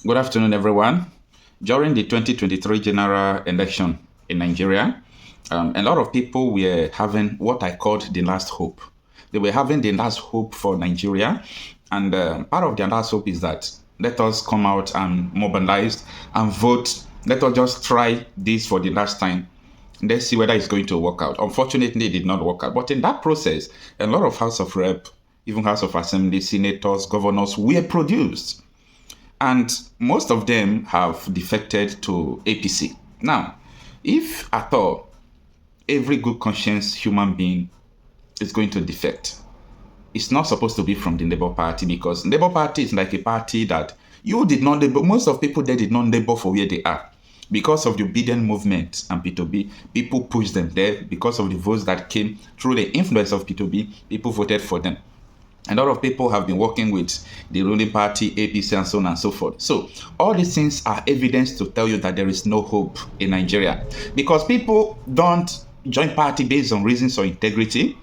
Good afternoon, everyone. During the 2023 general election in Nigeria, a lot of people were having what I called the last hope. They were having the last hope for Nigeria, and part of their last hope is that let us come out and mobilize and vote. Let us just try this for the last time. Let's see whether it's going to work out. Unfortunately, it did not work out. But in that process, a lot of House of Rep, even House of Assembly, senators, governors were produced. And most of them have defected to APC. Now, if at all every good conscience human being is going to defect, it's not supposed to be from the Labour Party, because Labour Party is like a party that you did not labor. Most of people there did not labor for where they are. Because of the obedient movement and P2B, people pushed them there. Because of the votes that came through the influence of P2B, people voted for them. A lot of people have been working with the ruling party, APC, and so on and so forth. So all these things are evidence to tell you that there is no hope in Nigeria, because people don't join party based on reasons or integrity.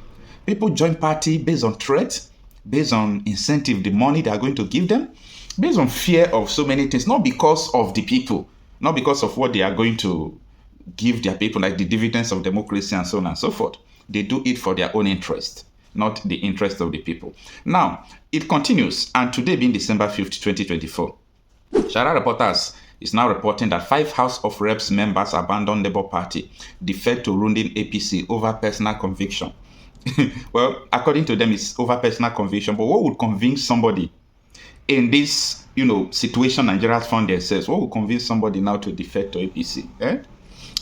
People join party based on threat, based on incentive, the money they are going to give them, based on fear of so many things, not because of the people, not because of what they are going to give their people, like the dividends of democracy and so on and so forth. They do it for their own interest, not the interest of the people. Now, it continues, and today being December 5th, 2024, Shara Reporters is now reporting that 5 House of Reps members abandoned Labour Party, defect to ruling APC over personal conviction. Well, according to them, it's over personal conviction, but what would convince somebody in this, situation Nigerians found themselves? What would convince somebody now to defect to APC?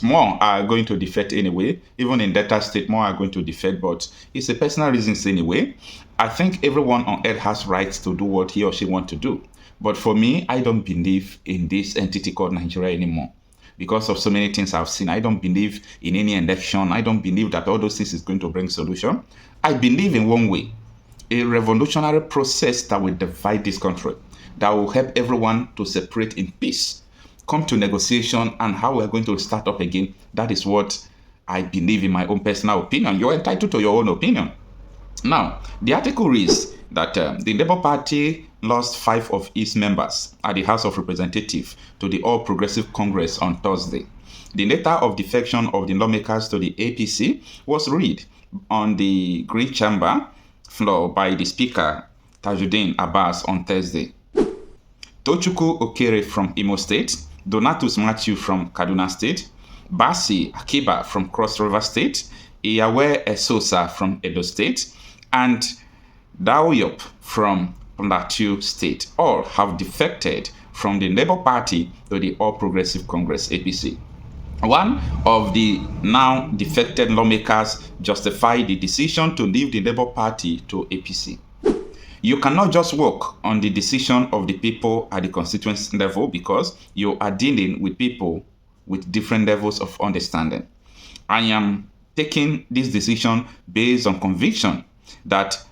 More are going to defect anyway. Even in Delta State, more are going to defect, but it's a personal reasons anyway. I think everyone on earth has rights to do what he or she wants to do. But for me, I don't believe in this entity called Nigeria anymore, because of so many things I've seen. I don't believe in any election. I don't believe that all those things is going to bring solution. I believe in one way, a revolutionary process that will divide this country, that will help everyone to separate in peace, come to negotiation, and how we're going to start up again. That is what I believe, in my own personal opinion. You're entitled to your own opinion. Now, the article reads that the Labour Party lost 5 of its members at the House of Representatives to the All Progressive Congress on Thursday. The letter of defection of the lawmakers to the APC was read on the Green Chamber floor by the Speaker, Tajuddin Abbas, on Thursday. Tochukwu Okere from Imo State, Donatus Matthew from Kaduna State, Basi Akiba from Cross River State, Iyawe Esosa from Edo State, and Daoyop from Plateau State all have defected from the Labour Party to the All Progressive Congress, APC. One of the now defected lawmakers justified the decision to leave the Labour Party to APC. You cannot just work on the decision of the people at the constituency level, because you are dealing with people with different levels of understanding. I am taking this decision based on conviction that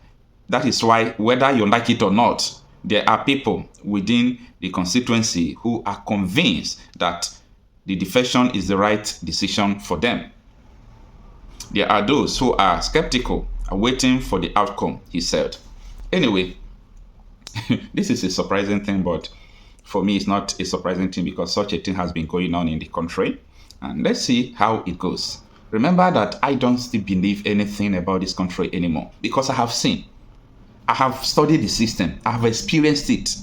is why, whether you like it or not, there are people within the constituency who are convinced that the defection is the right decision for them. There are those who are skeptical, are waiting for the outcome, he said. Anyway, this is a surprising thing, but for me, it's not a surprising thing, because such a thing has been going on in the country. And let's see how it goes. Remember that I don't still believe anything about this country anymore, because I have seen, I have studied the system, I have experienced it.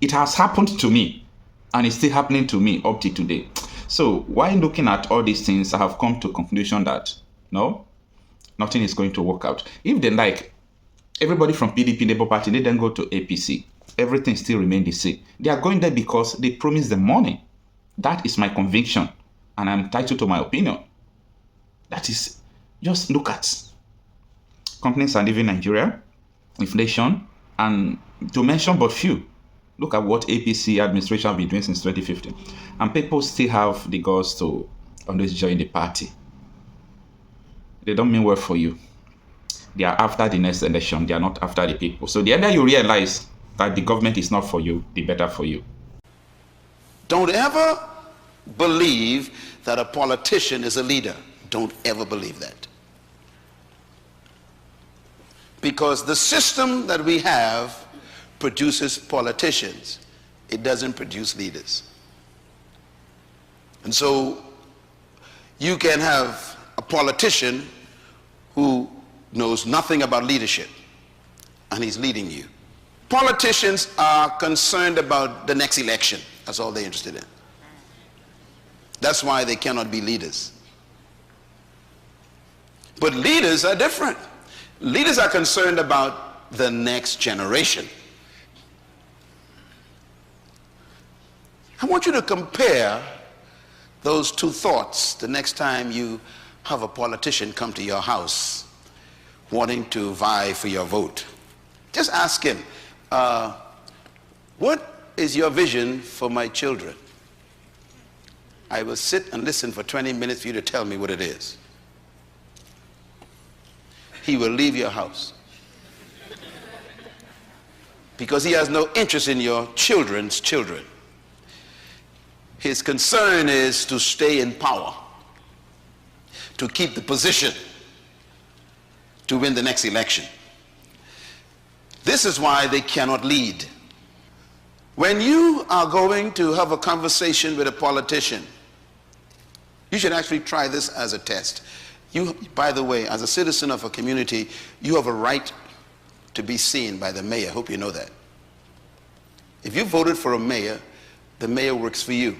It has happened to me, and it's still happening to me up to today. So while looking at all these things, I have come to a conclusion that no, nothing is going to work out. If they like, everybody from PDP, Labour Party, they then go to APC. Everything still remains the same. They are going there because they promised them money. That is my conviction, and I'm entitled to my opinion. That is, just look at companies are leaving Nigeria, inflation, and to mention but few. Look at what APC administration have been doing since 2015, and people still have the guts to always join the party. They don't mean well for you. They are after the next election. They are not after the people. So the earlier you realize that the government is not for you, the better for you. Don't ever believe that a politician is a leader. Don't ever believe that. Because the system that we have produces politicians. it doesn't produce leaders. And so you can have a politician who knows nothing about leadership, and he's leading you. Politicians are concerned about the next election. That's all they're interested in. That's why they cannot be leaders. But leaders are different. Leaders are concerned about the next generation. I want you to compare those two thoughts the next time you have a politician come to your house wanting to vie for your vote. Just ask him, what is your vision for my children? I will sit and listen for 20 minutes for you to tell me what it is. He will leave your house because he has no interest in your children's children. His concern is to stay in power, to keep the position, to win the next election. This is why they cannot lead. When you are going to have a conversation with a politician, you should actually try this as a test. You, by the way, as a citizen of a community, you have a right to be seen by the mayor. Hope you know that. If you voted for a mayor, the mayor works for you.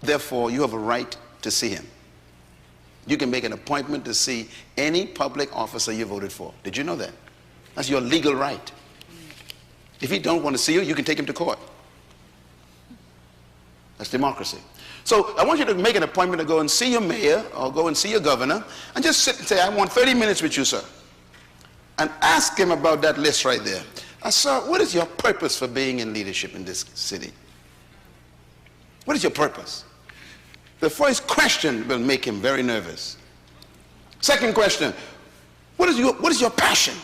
Therefore, you have a right to see him. You can make an appointment to see any public officer you voted for. Did you know that? That's your legal right. If he don't want to see you, you can take him to court. That's democracy. So I want you to make an appointment to go and see your mayor or go and see your governor and just sit and say, I want 30 minutes with you, sir. And ask him about that list right there. Sir, what is your purpose for being in leadership in this city? What is your purpose? The first question will make him very nervous. Second question, what is your passion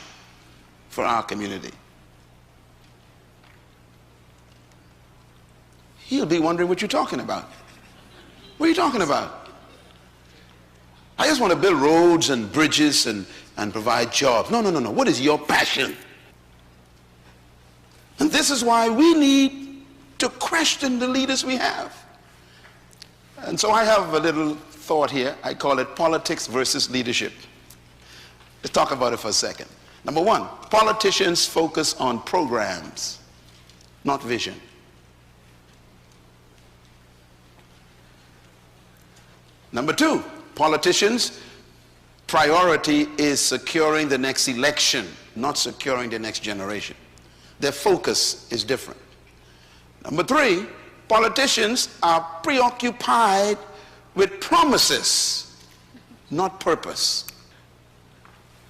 for our community? He'll be wondering what you're talking about. What are you talking about? I just want to build roads and bridges and provide jobs. No. What is your passion? And this is why we need to question the leaders we have. And so I have a little thought here. I call it politics versus leadership. Let's talk about it for a second. Number one, politicians focus on programs, not vision. Number two, politicians' priority is securing the next election, not securing the next generation. Their focus is different. Number three, politicians are preoccupied with promises, not purpose.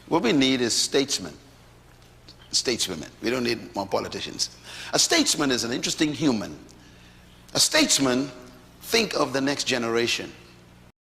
What we need is statesmen, stateswomen. We don't need more politicians. A statesman is an interesting human. A statesman thinks of the next generation.